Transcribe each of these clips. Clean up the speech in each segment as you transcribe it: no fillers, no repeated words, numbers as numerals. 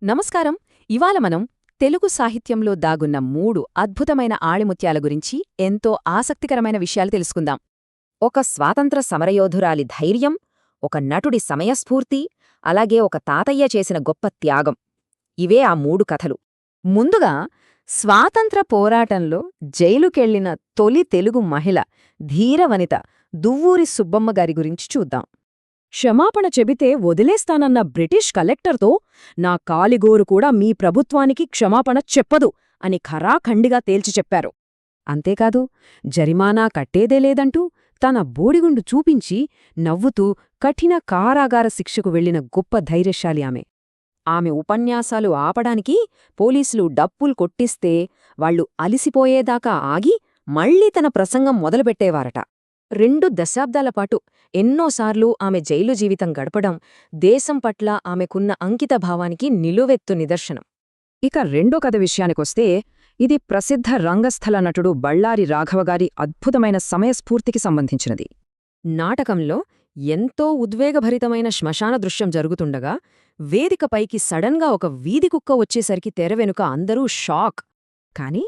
నమస్కారం. ఇవాళ మనం తెలుగు సాహిత్యంలో దాగున్న 3 అద్భుతమైన ఆణిముత్యాల గురించి ఎంతో ఆసక్తికరమైన విషయాలు తెలుసుకుందాం. ఒక స్వాతంత్ర సమరయోధురాలి ధైర్యం, ఒక నటుడి సమయస్ఫూర్తి, అలాగే ఒక తాతయ్య చేసిన గొప్ప త్యాగం. ఇవే ఆ 3 కథలు. ముందుగా స్వాతంత్ర పోరాటంలో జైలుకెళ్లిన తొలి తెలుగు మహిళ ధీరవనిత దువ్వూరి సుబ్బమ్మగారి గురించి చూద్దాం. క్షమాపణ చెబితే వదిలేస్తానన్న బ్రిటిష్ కలెక్టర్తో నా కాలిగోరు కూడా మీ ప్రభుత్వానికి క్షమాపణ చెప్పదు అని ఖరాఖండిగా తేల్చి చెప్పారు. అంతేకాదు, జరిమానా కట్టేదే లేదంటూ తన బోడిగుండు చూపించి నవ్వుతూ కఠిన కారాగార శిక్షకు వెళ్లిన గొప్ప ధైర్యశాలి ఆమె. ఆమె ఉపన్యాసాలు ఆపడానికి పోలీసులు డప్పులు కొట్టిస్తే వాళ్లు అలిసిపోయేదాకా ఆగి మళ్లీ తన ప్రసంగం మొదలుపెట్టేవారట. 2 దశాబ్దాలపాటు ఎన్నోసార్లు ఆమె జైలు జీవితం గడపడం దేశం పట్ల ఆమెకున్న అంకితభావానికి నిలువెత్తు నిదర్శనం. ఇక రెండో కథ విషయానికొస్తే, ఇది ప్రసిద్ధ రంగస్థల నటుడు బళ్ళారి రాఘవగారి అద్భుతమైన సమయస్ఫూర్తికి సంబంధించినది. నాటకంలో ఎంతో ఉద్వేగభరితమైన శ్మశాన దృశ్యం జరుగుతుండగా వేదికపైకి సడన్గా ఒక వీధికుక్క వచ్చేసరికి తెరవెనుక అందరూ షాక్. కాని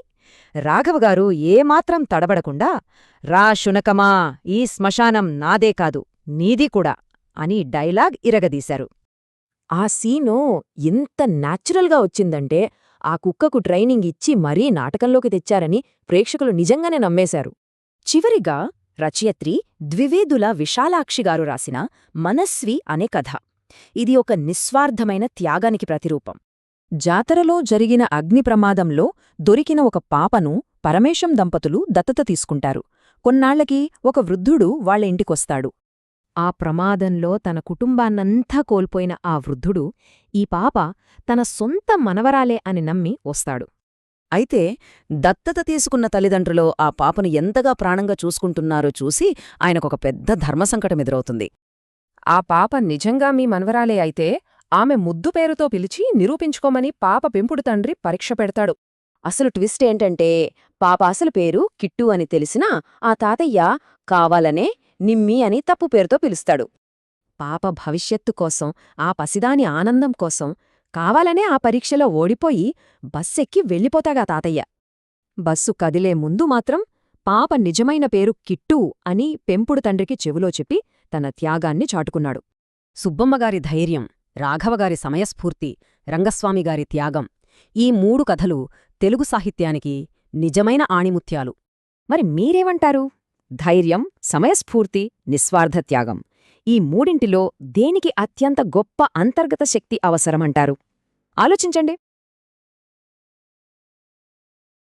రాఘవగారు ఏమాత్రం తడబడకుండా, రా శునకమా, ఈ శ్మశానం నాదే కాదు, నీది కూడా అని డైలాగ్ ఇరగదీశారు. ఆ సీను ఎంత న్యాచురల్గా వచ్చిందంటే ఆ కుక్కకు ట్రైనింగ్ ఇచ్చి మరీ నాటకంలోకి తెచ్చారని ప్రేక్షకులు నిజంగానే నమ్మేశారు. చివరిగా రచయిత్రి ద్వివేదుల విశాలాక్షిగారు రాసిన మనస్వి అనే కథ. ఇది ఒక నిస్వార్థమైన త్యాగానికి ప్రతిరూపం. జాతరలో జరిగిన అగ్నిప్రమాదంలో దొరికిన ఒక పాపను పరమేశం దంపతులు దత్తత తీసుకుంటారు. కొన్నాళ్లకి ఒక వృద్ధుడు వాళ్ల ఇంటికొస్తాడు. ఆ ప్రమాదంలో తన కుటుంబాన్నంతా కోల్పోయిన ఆ వృద్ధుడు ఈ పాప తన సొంత మనవరాలే అని నమ్మి వస్తాడు. అయితే దత్తత తీసుకున్న తల్లిదండ్రులో ఆ పాపను ఎంతగా ప్రాణంగా చూసుకుంటున్నారో చూసి ఆయనకొక పెద్ద ధర్మసంకటమెదురవుతుంది. ఆ పాప నిజంగా మీ మనవరాలే అయితే ఆమె ముద్దు పేరుతో పిలిచి నిరూపించుకోమని పాప పెంపుడు తండ్రి పరీక్ష పెడతాడు. అసలు ట్విస్ట్ ఏంటంటే, పాప అసలు పేరు కిట్టు అని తెలిసినా ఆ తాతయ్య కావాలనే నిమ్మి అని తప్పు పేరుతో పిలుస్తాడు. పాప భవిష్యత్తు కోసం, ఆ పసిదాని ఆనందం కోసం కావాలనే ఆ పరీక్షలో ఓడిపోయి బస్సెక్కి వెళ్ళిపోతాగా తాతయ్య. బస్సు కదిలే ముందు మాత్రం పాప నిజమైన పేరు కిట్టు అని పెంపుడు తండ్రికి చెవులో చెప్పి తన త్యాగాన్ని చాటుకున్నాడు. సుబ్బమ్మగారి ధైర్యం, రాఘవగారి సమయస్ఫూర్తి, రంగస్వామిగారి త్యాగం, ఈ 3 కథలు తెలుగు సాహిత్యానికి నిజమైన ఆణిముత్యాలు. మరి మీరేమంటారు? ధైర్యం, సమయస్ఫూర్తి, నిస్వార్థ త్యాగం, ఈ మూడింటిలో దేనికి అత్యంత గొప్ప అంతర్గత శక్తి అవసరమంటారు? ఆలోచించండి.